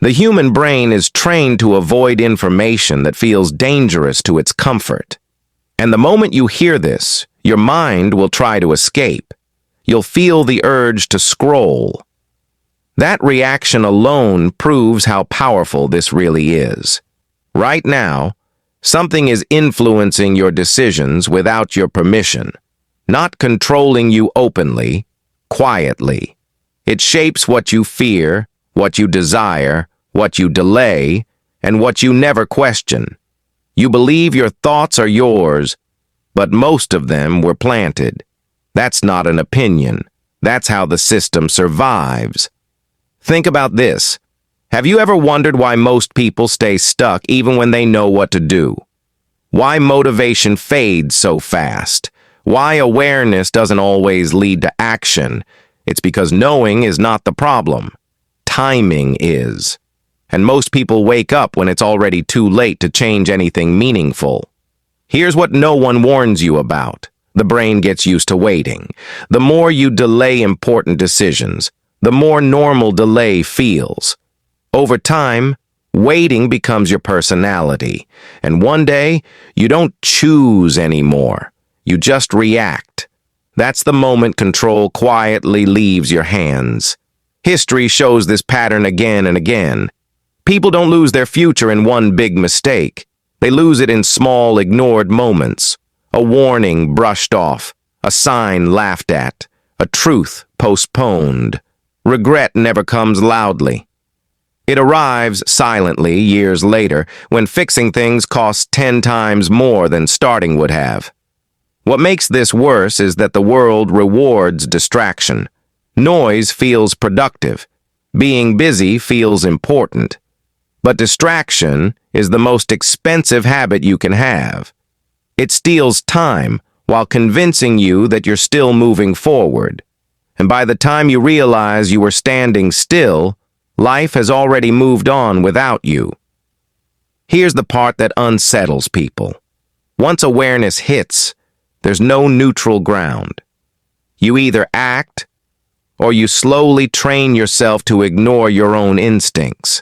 The human brain is trained to avoid information that feels dangerous to its comfort. And the moment you hear this, your mind will try to escape. You'll feel the urge to scroll. That reaction alone proves how powerful this really is. Right now, something is influencing your decisions without your permission, not controlling you openly, quietly. It shapes what you fear, what you desire, what you delay, and what you never question. You believe your thoughts are yours, but most of them were planted. That's not an opinion. That's how the system survives. Think about this. Have you ever wondered why most people stay stuck even when they know what to do? Why motivation fades so fast? Why awareness doesn't always lead to action? It's because knowing is not the problem. Timing is. And most people wake up when it's already too late to change anything meaningful. Here's what no one warns you about. The brain gets used to waiting. The more you delay important decisions, the more normal delay feels. Over time, waiting becomes your personality. And one day, you don't choose anymore. You just react. That's the moment control quietly leaves your hands. History shows this pattern again and again. People don't lose their future in one big mistake. They lose it in small, ignored moments. A warning brushed off, a sign laughed at, a truth postponed. Regret never comes loudly. It arrives silently years later when fixing things costs 10 times more than starting would have. What makes this worse is that the world rewards distraction. Noise feels productive. Being busy feels important. But distraction is the most expensive habit you can have. It steals time while convincing you that you're still moving forward. And by the time you realize you were standing still, life has already moved on without you. Here's the part that unsettles people. Once awareness hits, there's no neutral ground. You either act, or you slowly train yourself to ignore your own instincts.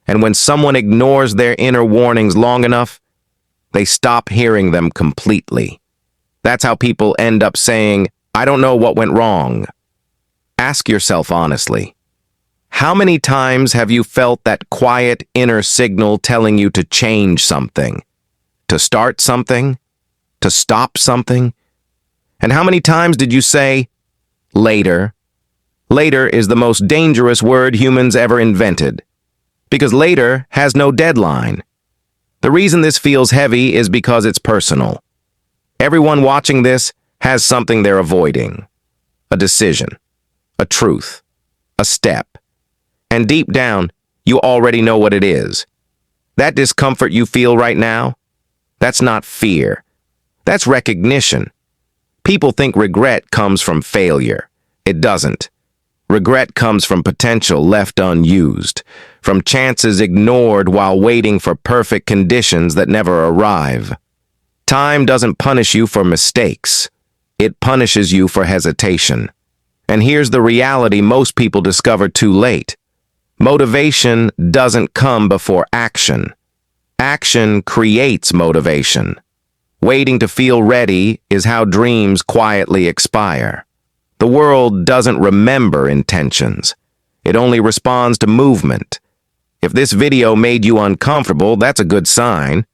And when someone ignores their inner warnings long enough, they stop hearing them completely. That's how people end up saying, "I don't know what went wrong." Ask yourself honestly, how many times have you felt that quiet inner signal telling you to change something, to start something, to stop something? And how many times did you say, later? Later is the most dangerous word humans ever invented, because later has no deadline. The reason this feels heavy is because it's personal. Everyone watching this has something they're avoiding. A decision, a truth, a step. And deep down, you already know what it is. That discomfort you feel right now, that's not fear. That's recognition. People think regret comes from failure. It doesn't. Regret comes from potential left unused, from chances ignored while waiting for perfect conditions that never arrive. Time doesn't punish you for mistakes. It punishes you for hesitation. And here's the reality most people discover too late. Motivation doesn't come before action. Action creates motivation. Waiting to feel ready is how dreams quietly expire. The world doesn't remember intentions. It only responds to movement. If this video made you uncomfortable, that's a good sign.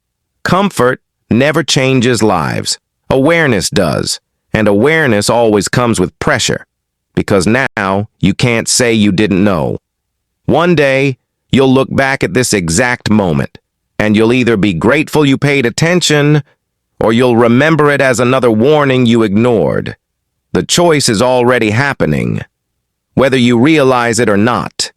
Comfort never changes lives. Awareness does. And awareness always comes with pressure. Because now you can't say you didn't know. One day, you'll look back at this exact moment, and you'll either be grateful you paid attention, or you'll remember it as another warning you ignored. The choice is already happening, whether you realize it or not.